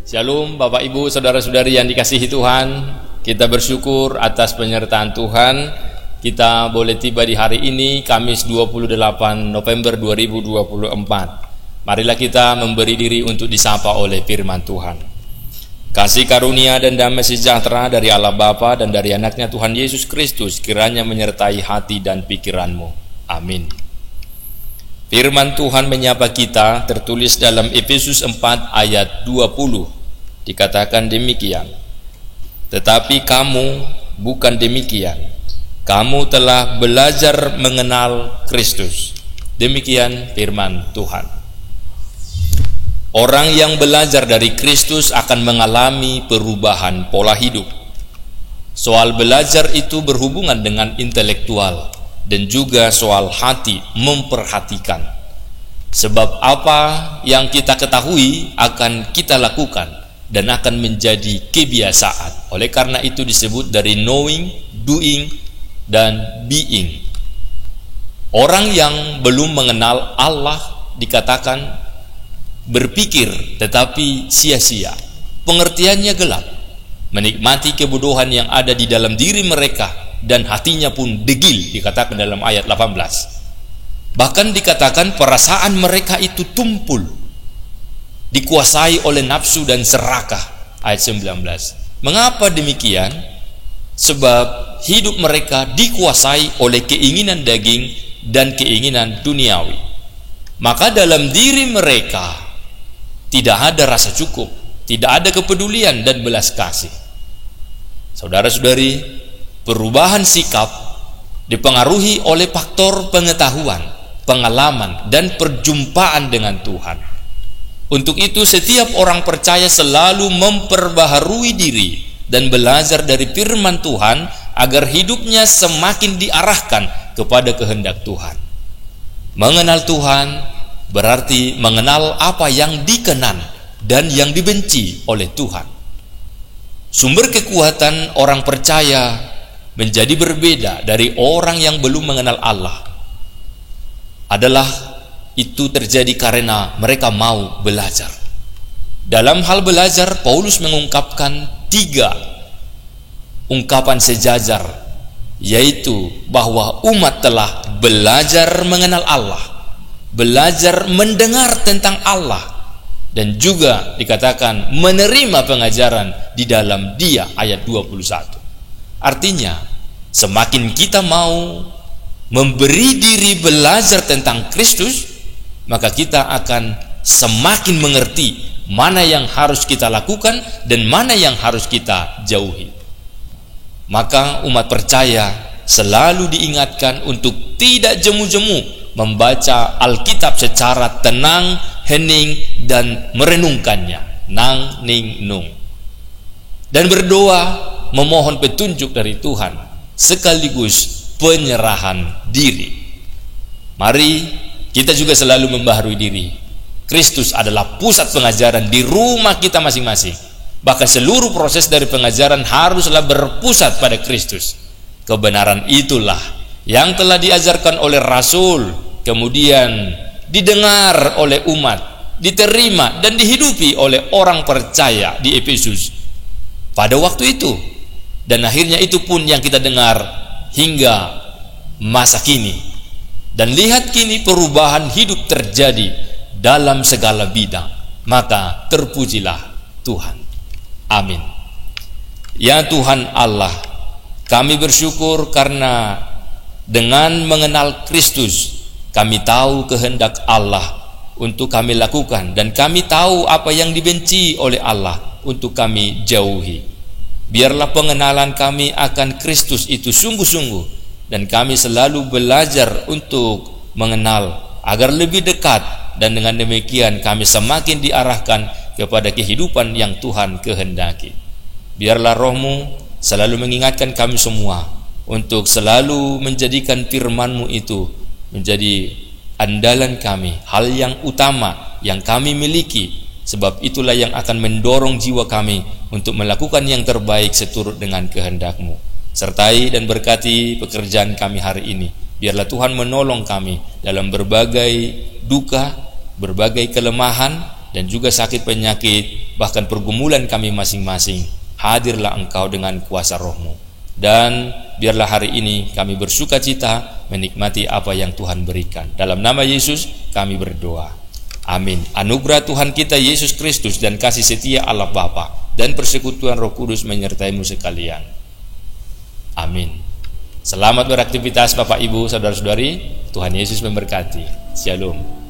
Shalom Bapak Ibu Saudara-saudari yang dikasihi Tuhan. Kita bersyukur atas penyertaan Tuhan. Kita boleh tiba di hari ini Kamis 28 November 2024. Marilah kita memberi diri untuk disapa oleh firman Tuhan. Kasih karunia dan damai sejahtera dari Allah Bapa dan dari anaknya Tuhan Yesus Kristus kiranya menyertai hati dan pikiranmu. Amin. Firman Tuhan menyapa kita tertulis dalam Efesus 4 ayat 20. Dikatakan demikian, tetapi kamu bukan demikian, kamu telah belajar mengenal Kristus. Demikian firman Tuhan. Orang yang belajar dari Kristus akan mengalami perubahan pola hidup. Soal belajar itu berhubungan dengan intelektual dan juga soal hati, memperhatikan. Sebab apa yang kita ketahui akan kita lakukan dan akan menjadi kebiasaan. Oleh karena itu disebut dari knowing, doing, dan being. Orang yang belum mengenal Allah dikatakan berpikir tetapi sia-sia. Pengertiannya gelap, menikmati kebodohan yang ada di dalam diri mereka dan hatinya pun degil, dikatakan dalam ayat 18. Bahkan dikatakan perasaan mereka itu tumpul, dikuasai oleh nafsu dan serakah, ayat 19. Mengapa demikian? Sebab hidup mereka dikuasai oleh keinginan daging dan keinginan duniawi. Maka dalam diri mereka tidak ada rasa cukup, tidak ada kepedulian dan belas kasih. Saudara-saudari, perubahan sikap dipengaruhi oleh faktor pengetahuan, pengalaman, dan perjumpaan dengan Tuhan. Untuk itu setiap orang percaya selalu memperbaharui diri dan belajar dari firman Tuhan agar hidupnya semakin diarahkan kepada kehendak Tuhan. Mengenal Tuhan berarti mengenal apa yang dikenan dan yang dibenci oleh Tuhan. Sumber kekuatan orang percaya menjadi berbeda dari orang yang belum mengenal Allah adalah itu terjadi karena mereka mau belajar. Dalam hal belajar, Paulus mengungkapkan 3 ungkapan sejajar, yaitu bahwa umat telah belajar mengenal Allah, belajar mendengar tentang Allah, dan juga dikatakan menerima pengajaran di dalam Dia, ayat 21. Artinya, semakin kita mau memberi diri belajar tentang Kristus, maka kita akan semakin mengerti mana yang harus kita lakukan dan mana yang harus kita jauhi. Maka umat percaya selalu diingatkan untuk tidak jemu-jemu membaca Alkitab secara tenang, hening, dan merenungkannya, nang, ning, nung, dan berdoa memohon petunjuk dari Tuhan sekaligus penyerahan diri. Mari kita juga selalu membaharui diri. Kristus adalah pusat pengajaran di rumah kita masing-masing. Bahkan seluruh proses dari pengajaran haruslah berpusat pada Kristus. Kebenaran itulah yang telah diajarkan oleh Rasul, kemudian didengar oleh umat, diterima dan dihidupi oleh orang percaya di Efesus pada waktu itu. Dan akhirnya itu pun yang kita dengar hingga masa kini. Dan lihat kini perubahan hidup terjadi dalam segala bidang. Maka terpujilah Tuhan. Amin. Ya Tuhan Allah, kami bersyukur karena dengan mengenal Kristus kami tahu kehendak Allah untuk kami lakukan, dan kami tahu apa yang dibenci oleh Allah untuk kami jauhi. Biarlah pengenalan kami akan Kristus itu sungguh-sungguh, dan kami selalu belajar untuk mengenal agar lebih dekat, dan dengan demikian kami semakin diarahkan kepada kehidupan yang Tuhan kehendaki. Biarlah Roh-Mu selalu mengingatkan kami semua untuk selalu menjadikan firman-Mu itu menjadi andalan kami, hal yang utama yang kami miliki, sebab itulah yang akan mendorong jiwa kami untuk melakukan yang terbaik seturut dengan kehendak-Mu. Sertai dan berkati pekerjaan kami hari ini. Biarlah Tuhan menolong kami dalam berbagai duka, berbagai kelemahan, dan juga sakit penyakit, bahkan pergumulan kami masing-masing. Hadirlah Engkau dengan kuasa Roh-Mu. Dan biarlah hari ini kami bersuka cita menikmati apa yang Tuhan berikan. Dalam nama Yesus kami berdoa. Amin. Anugerah Tuhan kita Yesus Kristus dan kasih setia Allah Bapa dan persekutuan Roh Kudus menyertai-mu sekalian. Amin. Selamat beraktivitas Bapak Ibu, saudara-saudari. Tuhan Yesus memberkati. Shalom.